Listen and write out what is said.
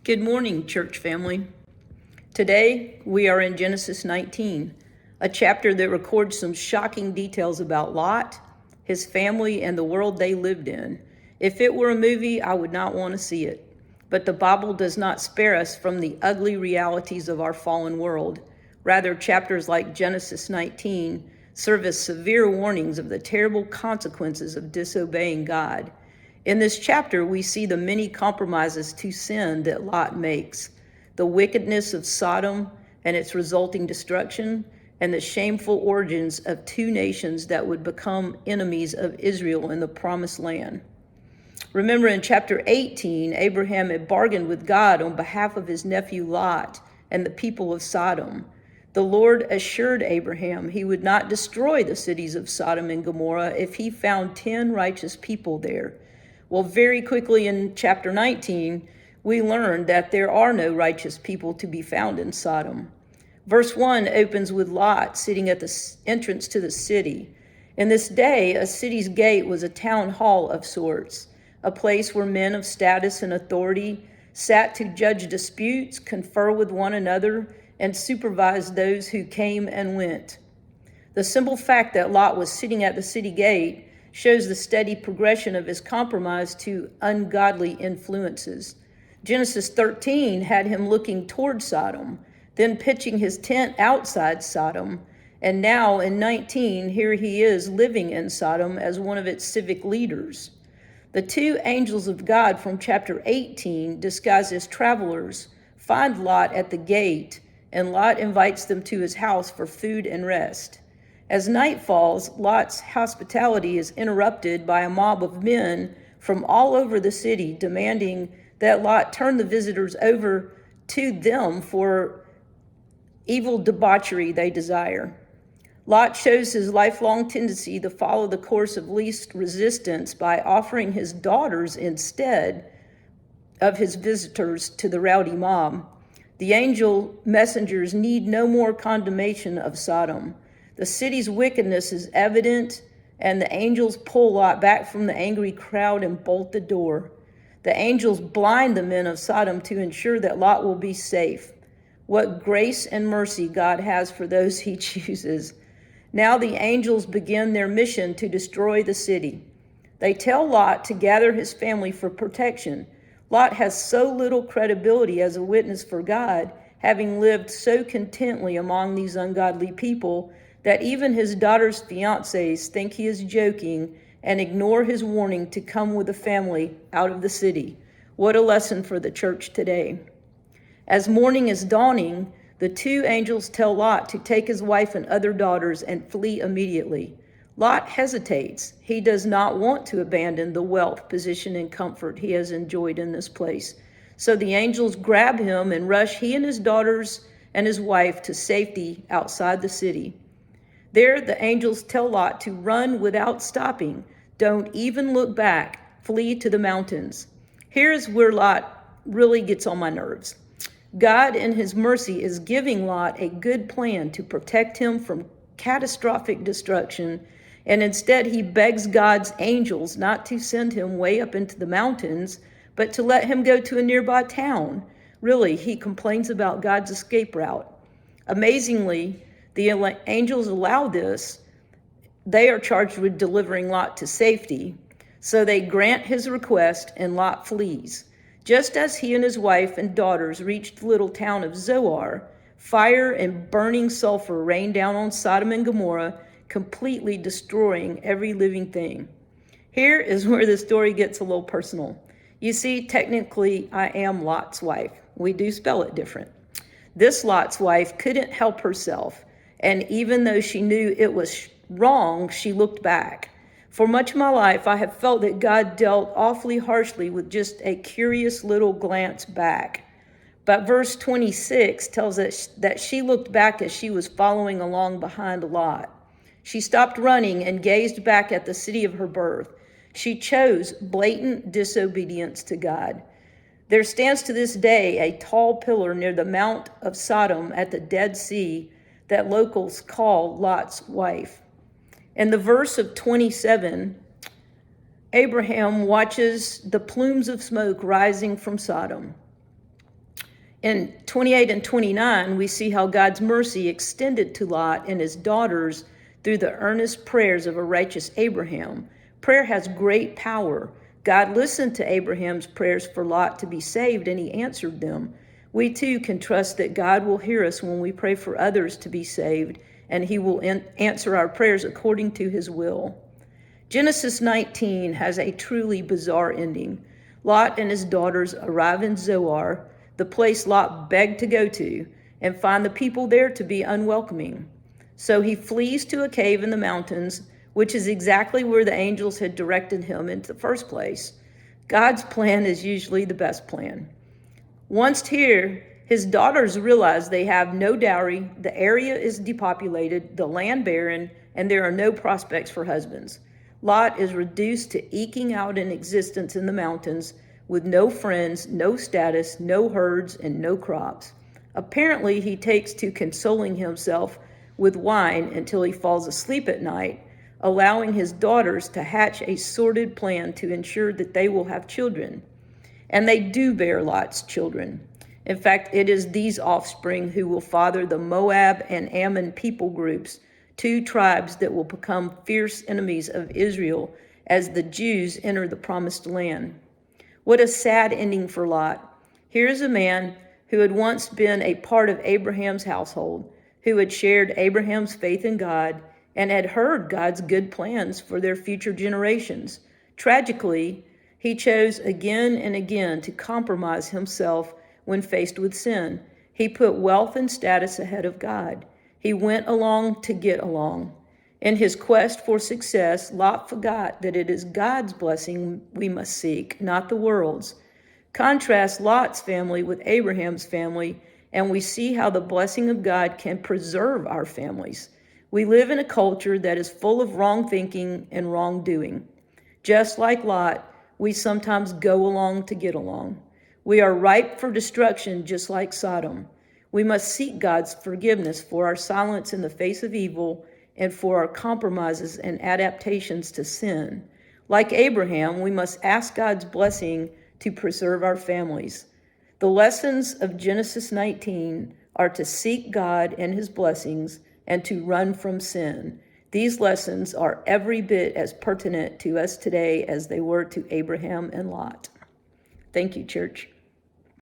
Good morning, church family. Today, we are in Genesis 19, a chapter that records some shocking details about Lot, his family, and the world they lived in. If it were a movie, I would not want to see it. But the Bible does not spare us from the ugly realities of our fallen world. Rather, chapters like Genesis 19 serve as severe warnings of the terrible consequences of disobeying God. In this chapter, we see the many compromises to sin that Lot makes, the wickedness of Sodom and its resulting destruction, and the shameful origins of two nations that would become enemies of Israel in the Promised Land. Remember, in chapter 18, Abraham had bargained with God on behalf of his nephew Lot and the people of Sodom. The Lord assured Abraham he would not destroy the cities of Sodom and Gomorrah if he found 10 righteous people there. Well, very quickly in chapter 19, we learn that there are no righteous people to be found in Sodom. Verse 1 opens with Lot sitting at the entrance to the city. In this day, a city's gate was a town hall of sorts, a place where men of status and authority sat to judge disputes, confer with one another, and supervise those who came and went. The simple fact that Lot was sitting at the city gate shows the steady progression of his compromise to ungodly influences. Genesis 13 had him looking toward Sodom, then pitching his tent outside Sodom, and now in 19, here he is living in Sodom as one of its civic leaders. The two angels of God from chapter 18, disguised as travelers, find Lot at the gate, and Lot invites them to his house for food and rest. As night falls, Lot's hospitality is interrupted by a mob of men from all over the city demanding that Lot turn the visitors over to them for evil debauchery they desire. Lot shows his lifelong tendency to follow the course of least resistance by offering his daughters instead of his visitors to the rowdy mob. The angel messengers need no more condemnation of Sodom. The city's wickedness is evident, and the angels pull Lot back from the angry crowd and bolt the door. The angels blind the men of Sodom to ensure that Lot will be safe. What grace and mercy God has for those he chooses. Now the angels begin their mission to destroy the city. They tell Lot to gather his family for protection. Lot has so little credibility as a witness for God, having lived so contently among these ungodly people, that even his daughter's fiancés think he is joking and ignore his warning to come with the family out of the city. What a lesson for the church today. As morning is dawning, the two angels tell Lot to take his wife and other daughters and flee immediately. Lot hesitates. He does not want to abandon the wealth, position, and comfort he has enjoyed in this place. So the angels grab him and rush he and his daughters and his wife to safety outside the city. There, the angels tell Lot to run without stopping. Don't even look back. Flee to the mountains. Here's where Lot really gets on my nerves. God, in his mercy, is giving Lot a good plan to protect him from catastrophic destruction, and instead he begs God's angels not to send him way up into the mountains, but to let him go to a nearby town. Really, he complains about God's escape route. Amazingly, the angels allow this. They are charged with delivering Lot to safety, so they grant his request and Lot flees. Just as he and his wife and daughters reached the little town of Zoar, fire and burning sulfur rained down on Sodom and Gomorrah, completely destroying every living thing. Here is where the story gets a little personal. You see, technically, I am Lot's wife. We do spell it different. This Lot's wife couldn't help herself, and even though she knew it was wrong, she looked back. For much of my life, I have felt that God dealt awfully harshly with just a curious little glance back. But verse 26 tells us that she looked back as she was following along behind Lot. She stopped running and gazed back at the city of her birth. She chose blatant disobedience to God. There stands to this day a tall pillar near the Mount of Sodom at the Dead Sea that locals call Lot's wife. In the verse of 27, Abraham watches the plumes of smoke rising from Sodom. In 28 and 29, we see how God's mercy extended to Lot and his daughters through the earnest prayers of a righteous Abraham. Prayer has great power. God listened to Abraham's prayers for Lot to be saved, and he answered them. We too can trust that God will hear us when we pray for others to be saved, and he will answer our prayers according to his will. Genesis 19 has a truly bizarre ending. Lot and his daughters arrive in Zoar, the place Lot begged to go to, and find the people there to be unwelcoming. So he flees to a cave in the mountains, which is exactly where the angels had directed him in the first place. God's plan is usually the best plan. Once here, his daughters realize they have no dowry, the area is depopulated, the land barren, and there are no prospects for husbands. Lot is reduced to eking out an existence in the mountains with no friends, no status, no herds, and no crops. Apparently, he takes to consoling himself with wine until he falls asleep at night, allowing his daughters to hatch a sordid plan to ensure that they will have children. And they do bear Lot's children. In fact, it is these offspring who will father the Moab and Ammon people groups, two tribes that will become fierce enemies of Israel as the Jews enter the promised land. What a sad ending for Lot. Here is a man who had once been a part of Abraham's household, who had shared Abraham's faith in God and had heard God's good plans for their future generations. Tragically, he chose again and again to compromise himself when faced with sin. He put wealth and status ahead of God. He went along to get along. In his quest for success, Lot forgot that it is God's blessing we must seek, not the world's. Contrast Lot's family with Abraham's family, and we see how the blessing of God can preserve our families. We live in a culture that is full of wrong thinking and wrongdoing. Just like Lot, we sometimes go along to get along. We are ripe for destruction, just like Sodom. We must seek God's forgiveness for our silence in the face of evil and for our compromises and adaptations to sin. Like Abraham, we must ask God's blessing to preserve our families. The lessons of Genesis 19 are to seek God and his blessings and to run from sin. These lessons are every bit as pertinent to us today as they were to Abraham and Lot. Thank you, church.